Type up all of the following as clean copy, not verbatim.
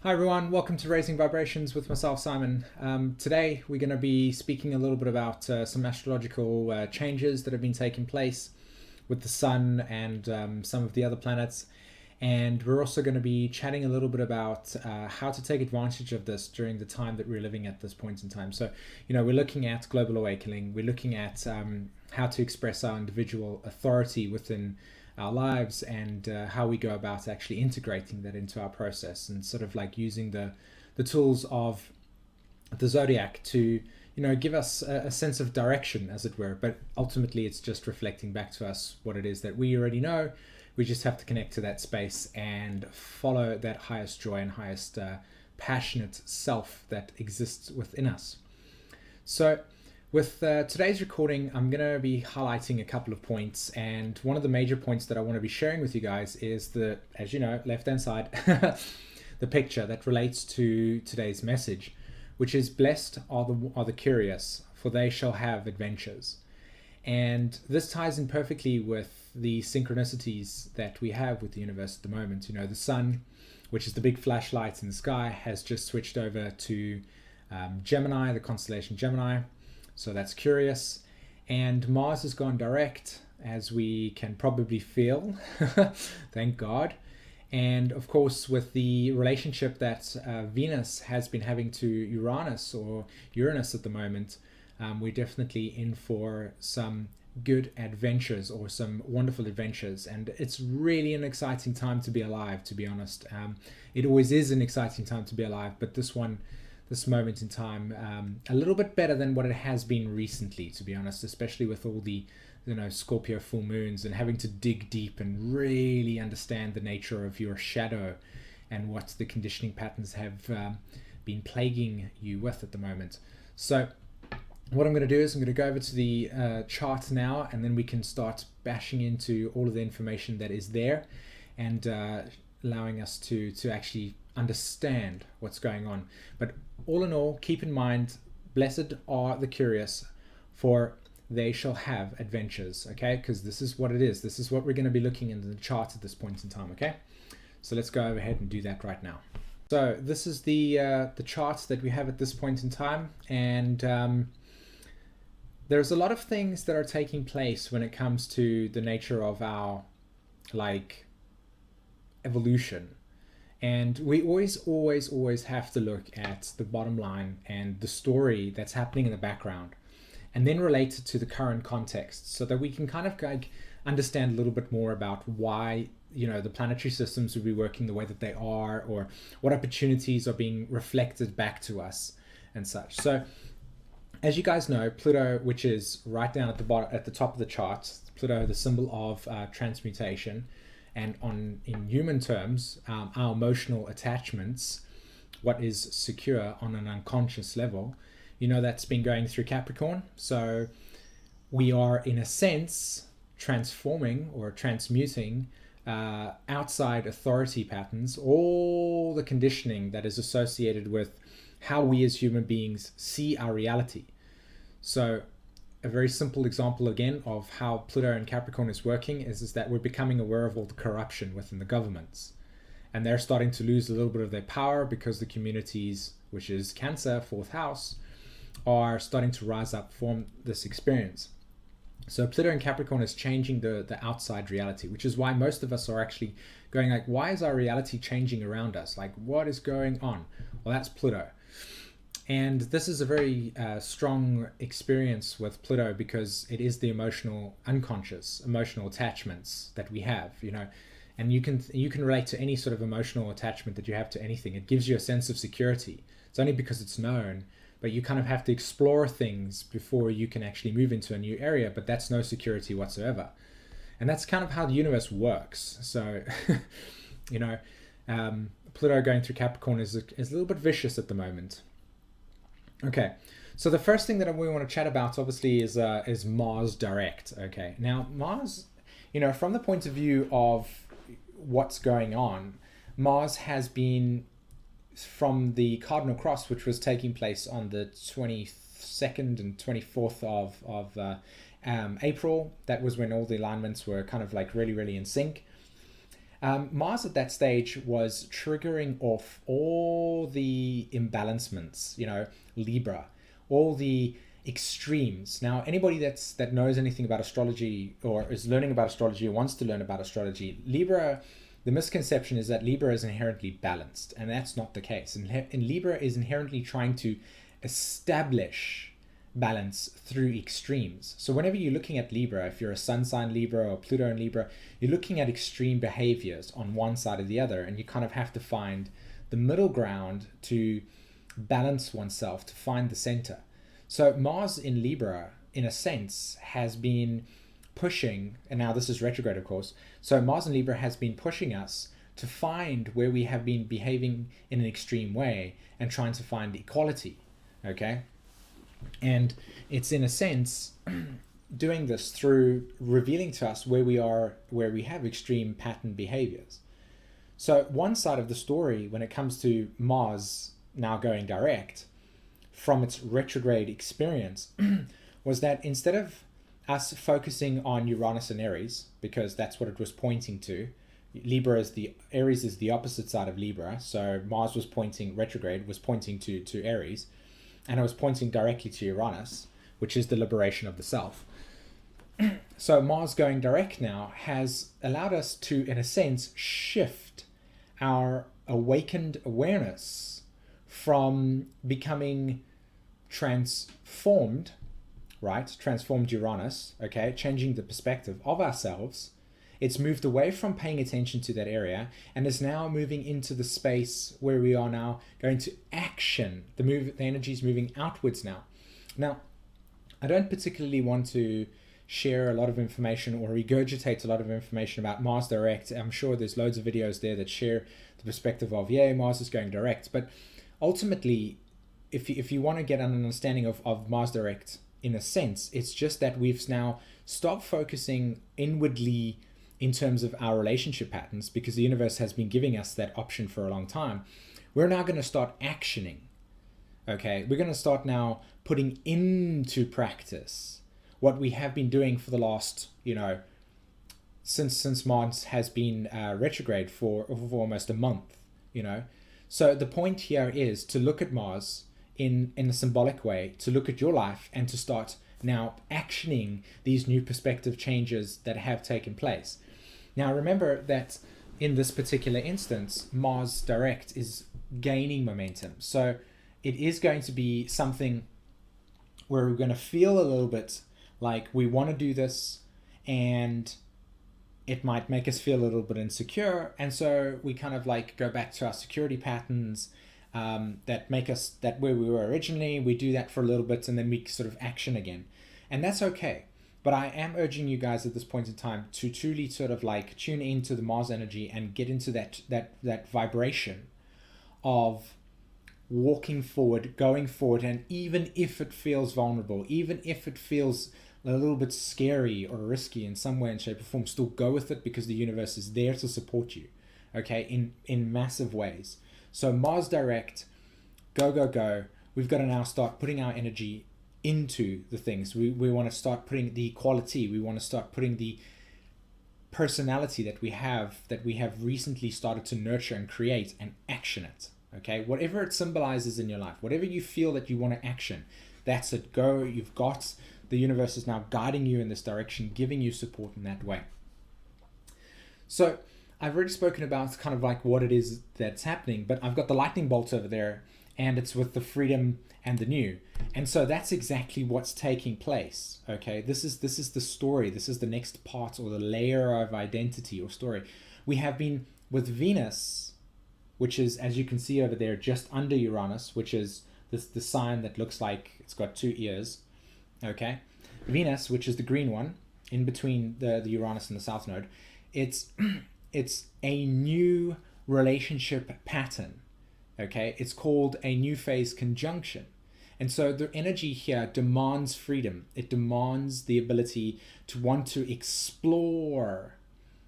Hi everyone, welcome to Raising Vibrations with myself, Simon. Today we're going to be speaking a little bit about some astrological changes that have been taking place with the Sun and some of the other planets. And we're also going to be chatting a little bit about how to take advantage of this during the time that we're living at this point in time. So, we're looking at global awakening, we're looking at how to express our individual authority within our lives and how we go about actually integrating that into our process and sort of like using the tools of the Zodiac to give us a sense of direction, as it were. But ultimately it's just reflecting back to us what it is that we already know. We just have to connect to that space and follow that highest joy and highest passionate self that exists within us. So with today's recording, I'm going to be highlighting a couple of points, and one of the major points that I want to be sharing with you guys is the, as you know, left-hand side, the picture that relates to today's message, which is blessed are the curious, for they shall have adventures. And this ties in perfectly with the synchronicities that we have with the universe at the moment. The Sun, which is the big flashlight in the sky, has just switched over to Gemini, the constellation Gemini. So that's curious. And Mars has gone direct, as we can probably feel. Thank God. And of course, with the relationship that Venus has been having to Uranus at the moment, we're definitely in for some good adventures or some wonderful adventures. And it's really an exciting time to be alive, to be honest. It always is an exciting time to be alive, but this moment in time, a little bit better than what it has been recently, to be honest, especially with all the Scorpio full moons and having to dig deep and really understand the nature of your shadow and what the conditioning patterns have been plaguing you with at the moment. So what I'm going to do is I'm going to go over to the chart now, and then we can start bashing into all of the information that is there and allowing us to actually understand what's going on. But all in all, keep in mind, blessed are the curious, for they shall have adventures. Okay, because this is what it is. This is what we're going to be looking in the chart at this point in time. Okay, so let's go ahead and do that right now. So this is the chart that we have at this point in time, and there's a lot of things that are taking place when it comes to the nature of our evolution. And we always have to look at the bottom line and the story that's happening in the background, and then relate it to the current context, so that we can kind of understand a little bit more about why the planetary systems would be working the way that they are, or what opportunities are being reflected back to us and such. So as you guys know, Pluto, which is right down at the bottom, at the top of the chart, Pluto, the symbol of transmutation. And in human terms, our emotional attachments, what is secure on an unconscious level, that's been going through Capricorn. So we are, in a sense, transforming or transmuting outside authority patterns, all the conditioning that is associated with how we as human beings see our reality. So a very simple example again of how Pluto and Capricorn is working is that we're becoming aware of all the corruption within the governments, and they're starting to lose a little bit of their power because the communities, which is Cancer, fourth house, are starting to rise up from this experience. So Pluto and Capricorn is changing the outside reality, which is why most of us are actually going why is our reality changing around us? What is going on? Well, that's Pluto. And this is a very strong experience with Pluto, because it is the unconscious emotional attachments that we have, and you can relate to any sort of emotional attachment that you have to anything. It gives you a sense of security. It's only because it's known, but you kind of have to explore things before you can actually move into a new area, but that's no security whatsoever. And that's kind of how the universe works. So, Pluto going through Capricorn is a little bit vicious at the moment. Okay, so the first thing that we want to chat about obviously is Mars direct. Okay, now Mars, from the point of view of what's going on, Mars has been from the cardinal cross, which was taking place on the 22nd and 24th of April. That was when all the alignments were kind of really in sync. Mars at that stage was triggering off all the imbalancements, Libra, all the extremes. Now, anybody that knows anything about astrology or is learning about astrology or wants to learn about astrology, Libra, the misconception is that Libra is inherently balanced, and that's not the case. And Libra is inherently trying to establish balance through extremes. So whenever you're looking at Libra, if you're a sun sign Libra or Pluto in Libra, you're looking at extreme behaviors on one side or the other, and you kind of have to find the middle ground to balance oneself, to find the center. So Mars in Libra, in a sense, has been pushing, and now this is retrograde, of course. So Mars in Libra has been pushing us to find where we have been behaving in an extreme way and trying to find equality, okay? And it's in a sense doing this through revealing to us where we are, where we have extreme pattern behaviors. So one side of the story when it comes to Mars now going direct from its retrograde experience was that instead of us focusing on Uranus and Aries, because that's what it was pointing to, Aries is the opposite side of Libra, so Mars was pointing, retrograde was pointing to Aries, and it was pointing directly to Uranus, which is the liberation of the self. So Mars going direct now has allowed us to, in a sense, shift our awakened awareness from becoming transformed, right? Transformed Uranus, okay? Changing the perspective of ourselves. It's moved away from paying attention to that area and is now moving into the space where we are now going to action. The energy is moving outwards now. Now, I don't particularly want to share a lot of information or regurgitate a lot of information about Mars direct. I'm sure there's loads of videos there that share the perspective of, yeah, Mars is going direct. But ultimately, if you want to get an understanding of Mars direct, in a sense, it's just that we've now stopped focusing inwardly in terms of our relationship patterns, because the universe has been giving us that option for a long time. We're now going to start actioning. Okay, we're going to start now putting into practice what we have been doing for the last, since Mars has been retrograde for almost a month, So the point here is to look at Mars in a symbolic way, to look at your life and to start now actioning these new perspective changes that have taken place. Now remember that in this particular instance, Mars direct is gaining momentum. So it is going to be something where we're going to feel a little bit like we want to do this, and it might make us feel a little bit insecure. And so we kind of like go back to our security patterns that make us that where we were originally. We do that for a little bit and then we sort of action again. And that's okay. But I am urging you guys at this point in time to truly sort of like tune into the Mars energy and get into that vibration of walking forward, going forward. And even if it feels vulnerable, even if it feels a little bit scary or risky in some way, in shape or form, still go with it, because the universe is there to support you, okay, in massive ways. So Mars direct, go, go, go. We've got to now start putting our energy into the things. We want to start putting the quality. We want to start putting the personality that we have recently started to nurture and create, and action it, okay? Whatever it symbolizes in your life, whatever you feel that you want to action, that's it. Go. You've got, the universe is now guiding you in this direction, giving you support in that way. So I've already spoken about kind of like what it is that's happening, but I've got the lightning bolts over there, and it's with the freedom and the new. And so that's exactly what's taking place, okay? This is the story. This is the next part, or the layer of identity or story. We have been with Venus, which is, as you can see over there, just under Uranus, which is the sign that looks like it's got two ears, okay? Venus, which is the green one, in between the Uranus and the South Node, it's a new relationship pattern, okay? It's called a new phase conjunction. And so the energy here demands freedom. It demands the ability to want to explore,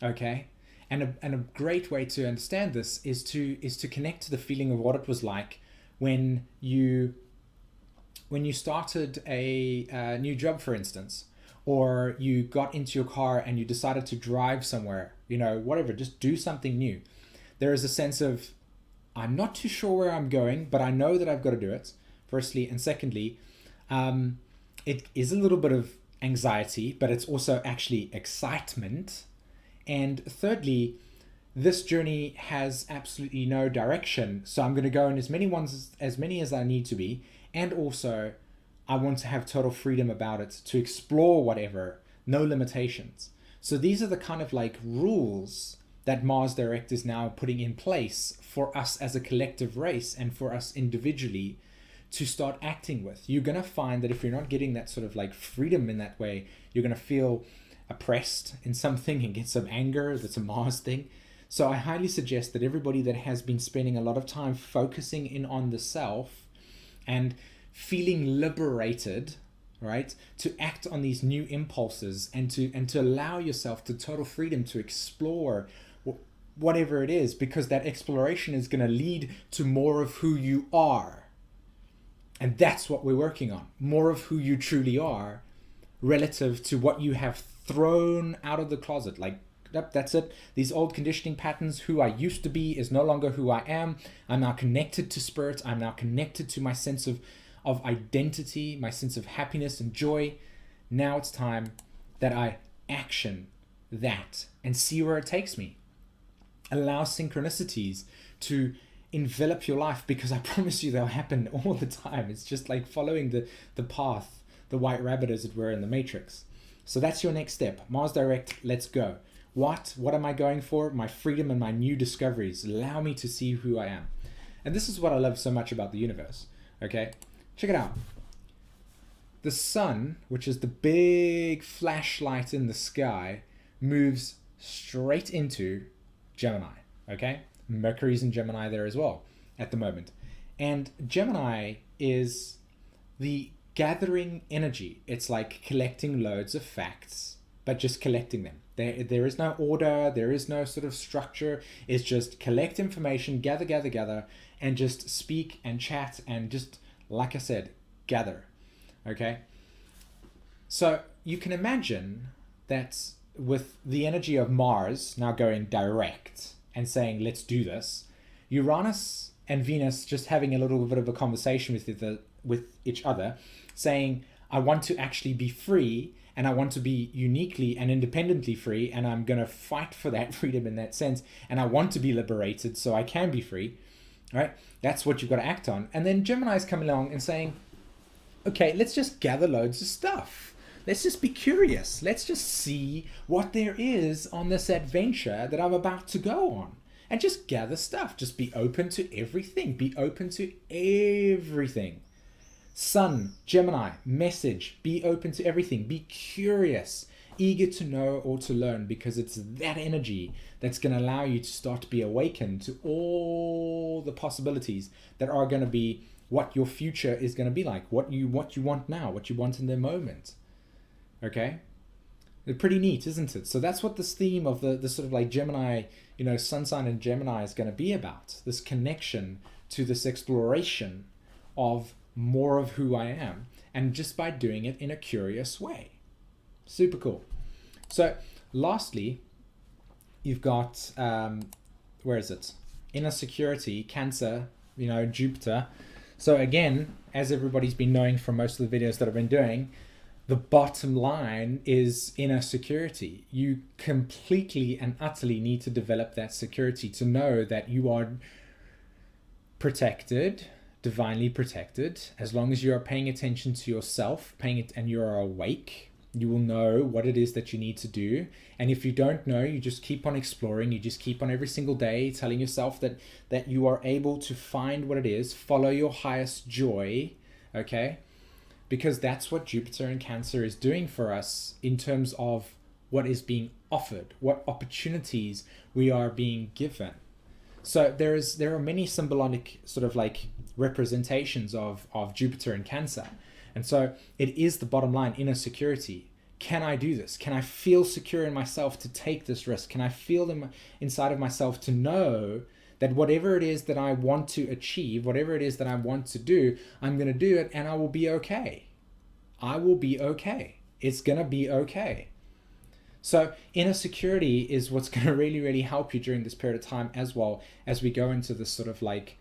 okay? And a great way to understand this is to connect to the feeling of what it was like when you started a new job, for instance, or you got into your car and you decided to drive somewhere, whatever, just do something new. There is a sense of, I'm not too sure where I'm going, but I know that I've got to do it, firstly. And secondly, it is a little bit of anxiety, but it's also actually excitement. And thirdly, this journey has absolutely no direction. So I'm going to go in as many as I need to be. And also, I want to have total freedom about it, to explore whatever, no limitations. So these are the kind of like rules that Mars Direct is now putting in place for us as a collective race and for us individually to start acting with. You're going to find that if you're not getting that sort of like freedom in that way, you're going to feel oppressed in something and get some anger. That's a Mars thing. So I highly suggest that everybody that has been spending a lot of time focusing in on the self and feeling liberated, right, to act on these new impulses and to allow yourself to total freedom to explore whatever it is, because that exploration is going to lead to more of who you are. And that's what we're working on. More of who you truly are relative to what you have thrown out of the closet. Like, yep, that's it. These old conditioning patterns, who I used to be is no longer who I am. I'm now connected to spirit. I'm now connected to my sense of identity, my sense of happiness and joy. Now it's time that I action that and see where it takes me. Allow synchronicities to envelop your life, because I promise you they'll happen all the time. It's just like following the path, the white rabbit as it were in the Matrix. So that's your next step. Mars Direct, let's go. What am I going for? My freedom and my new discoveries. Allow me to see who I am. And this is what I love so much about the universe. Okay, check it out. The sun, which is the big flashlight in the sky, moves straight into Gemini. Okay, Mercury's in Gemini there as well at the moment. And Gemini is the gathering energy. It's like collecting loads of facts, but just collecting them. There is no order, there is no sort of structure. It's just collect information, gather, and just speak and chat and just, like I said, gather. Okay? So you can imagine that with the energy of Mars now going direct and saying, let's do this, Uranus and Venus just having a little bit of a conversation with each other, saying, I want to actually be free, and I want to be uniquely and independently free, and I'm going to fight for that freedom in that sense, and I want to be liberated so I can be free, right? That's what you've got to act on. And then Gemini's coming along and saying, okay, let's just gather loads of stuff. Let's just be curious. Let's just see what there is on this adventure that I'm about to go on. And just gather stuff. Just be open to everything. Be open to everything. Sun, Gemini, message. Be open to everything. Be curious. Eager to know or to learn, because it's that energy that's going to allow you to start to be awakened to all the possibilities that are going to be what your future is going to be like. What you want now. What you want in the moment. Okay, they're pretty neat, isn't it? So that's what this theme of the sort of like Gemini, sun sign and Gemini is going to be about. This connection to this exploration of more of who I am, and just by doing it in a curious way. Super cool. So lastly, you've got, where is it? Inner security, Cancer, Jupiter. So again, as everybody's been knowing from most of the videos that I've been doing, the bottom line is inner security. You completely and utterly need to develop that security to know that you are protected, divinely protected. As long as you are paying attention to yourself, and you are awake, you will know what it is that you need to do. And if you don't know, you just keep on exploring. You just keep on every single day telling yourself that you are able to find what it is, follow your highest joy, okay? Because that's what Jupiter and Cancer is doing for us in terms of what is being offered, what opportunities we are being given. So there are many symbolic sort of like representations of Jupiter and Cancer. And so it is the bottom line, inner security. Can I do this? Can I feel secure in myself to take this risk? Can I feel them inside of myself to know that whatever it is that I want to achieve, whatever it is that I want to do, I'm going to do it, and I will be okay. I will be okay. It's going to be okay. So inner security is what's going to really, really help you during this period of time, as well as we go into this sort of like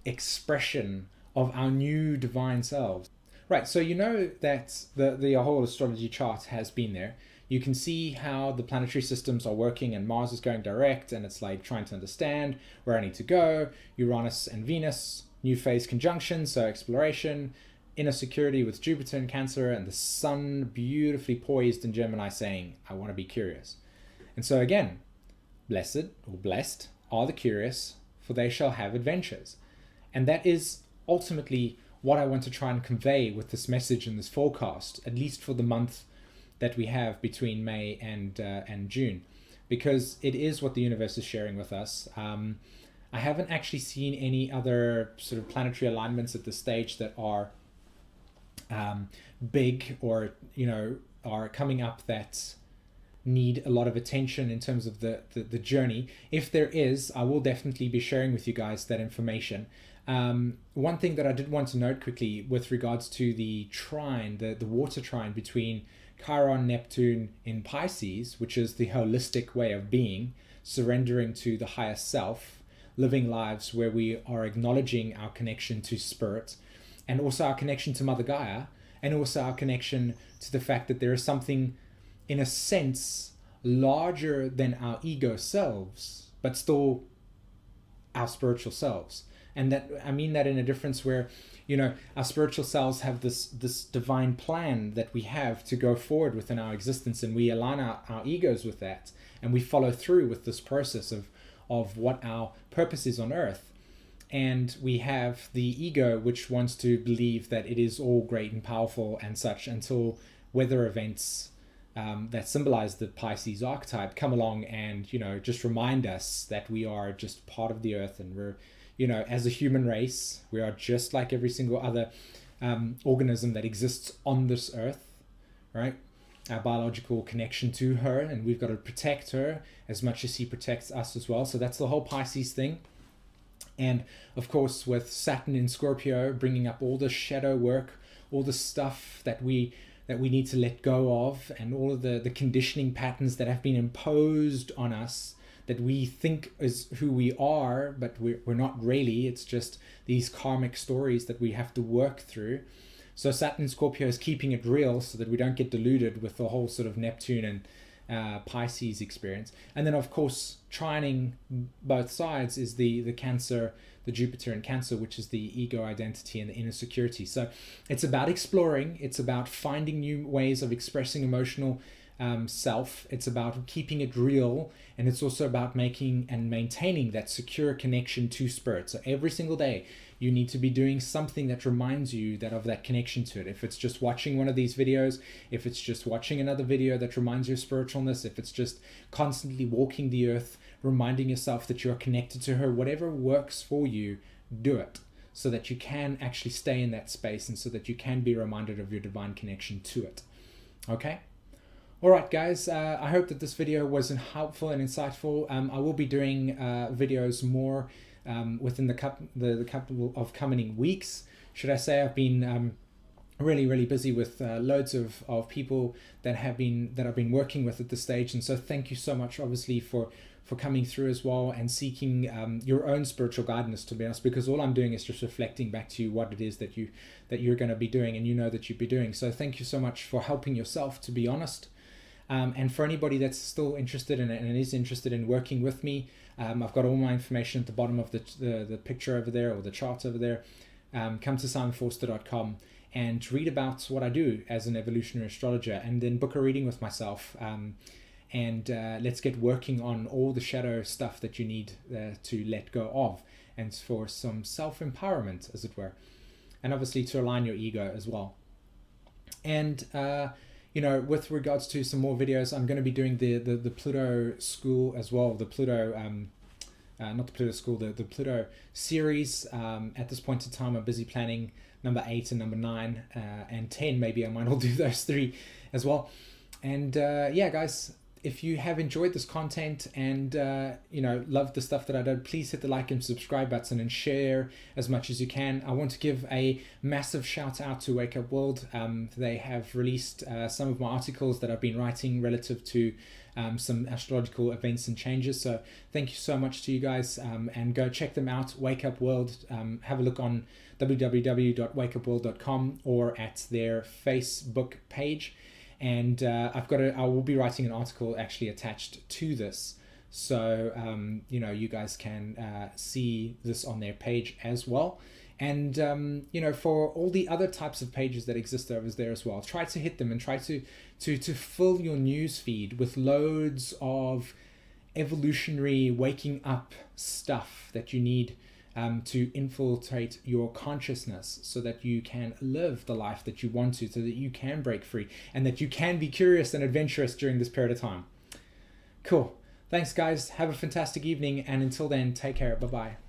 expression of our new divine selves. Right, so you know that the whole astrology chart has been there. You can see how the planetary systems are working, and Mars is going direct, and it's like trying to understand where I need to go. Uranus and Venus, new phase conjunction, so exploration, inner security with Jupiter in Cancer, and the Sun beautifully poised in Gemini saying, I want to be curious. And so again, blessed or blessed are the curious, for they shall have adventures. And that is ultimately what I want to try and convey with this message and this forecast, at least for the month that we have between May and June, because it is what the universe is sharing with us. I haven't actually seen any other sort of planetary alignments at this stage that are big, or are coming up that need a lot of attention in terms of the journey. If there is, I will definitely be sharing with you guys that information. One thing that I did want to note quickly with regards to the trine, the water trine between Chiron, Neptune in Pisces, which is the holistic way of being, surrendering to the higher self, living lives where we are acknowledging our connection to spirit, and also our connection to Mother Gaia, and also our connection to the fact that there is something, in a sense, larger than our ego selves, but still our spiritual selves. And that, I mean that in a difference where, our spiritual selves have this divine plan that we have to go forward within our existence, and we align our egos with that, and we follow through with this process of what our purpose is on earth. And we have the ego, which wants to believe that it is all great and powerful and such, until weather events that symbolize the Pisces archetype come along and, just remind us that we are just part of the earth, and we're, as a human race, we are just like every single other organism that exists on this earth, right? Our biological connection to her, and we've got to protect her as much as she protects us as well. So that's the whole Pisces thing. And of course, with Saturn in Scorpio, bringing up all the shadow work, all the stuff that we need to let go of, and all of the conditioning patterns that have been imposed on us, that we think is who we are, but we're not really. It's just these karmic stories that we have to work through. So Saturn in Scorpio is keeping it real so that we don't get deluded with the whole sort of Neptune and Pisces experience. And then of course, trining both sides is the Cancer, the Jupiter in Cancer, which is the ego identity and the inner security. So it's about exploring, it's about finding new ways of expressing emotional self, it's about keeping it real, and it's also about making and maintaining that secure connection to spirit. So every single day you need to be doing something that reminds you of that connection to it. If it's just watching one of these videos, if it's just watching another video that reminds you of spiritualness, if it's just constantly walking the earth, reminding yourself that you're connected to her, whatever works for you, do it, so that you can actually stay in that space, and so that you can be reminded of your divine connection to it. Okay? Alright guys, I hope that this video was helpful and insightful. I will be doing videos more within the couple of coming weeks, should I say. I've been really busy with loads of people that I've been working with at this stage, and so thank you so much obviously for coming through as well, and seeking your own spiritual guidance, to be honest, because all I'm doing is just reflecting back to you what it is that you're going to be doing, and that you'd be doing. So thank you so much for helping yourself, to be honest. And for anybody that's still interested in it and is interested in working with me, I've got all my information at the bottom of the picture over there, or the chart over there. Come to simonvorster.com and read about what I do as an evolutionary astrologer, and then book a reading with myself. And let's get working on all the shadow stuff that you need to let go of, and for some self-empowerment, as it were, and obviously to align your ego as well. And with regards to some more videos, I'm going to be doing the Pluto school as well, the Pluto, not the Pluto school, the Pluto series. At this point in time, I'm busy planning number 8 and number 9 and 10. Maybe I might all do those 3 as well. And yeah, guys, if you have enjoyed this content and love the stuff that I do, please hit the like and subscribe button and share as much as you can. I want to give a massive shout out to Wake Up World. They have released some of my articles that I've been writing relative to some astrological events and changes. So thank you so much to you guys, and go check them out. Wake Up World. Have a look on www.wakeupworld.com or at their Facebook page. And I will be writing an article actually attached to this, so you guys can see this on their page as well. And for all the other types of pages that exist over there as well, try to hit them and try to fill your news feed with loads of evolutionary waking up stuff that you need to infiltrate your consciousness, so that you can live the life that you want to, so that you can break free and that you can be curious and adventurous during this period of time. Cool. Thanks, guys. Have a fantastic evening. And until then, take care. Bye-bye.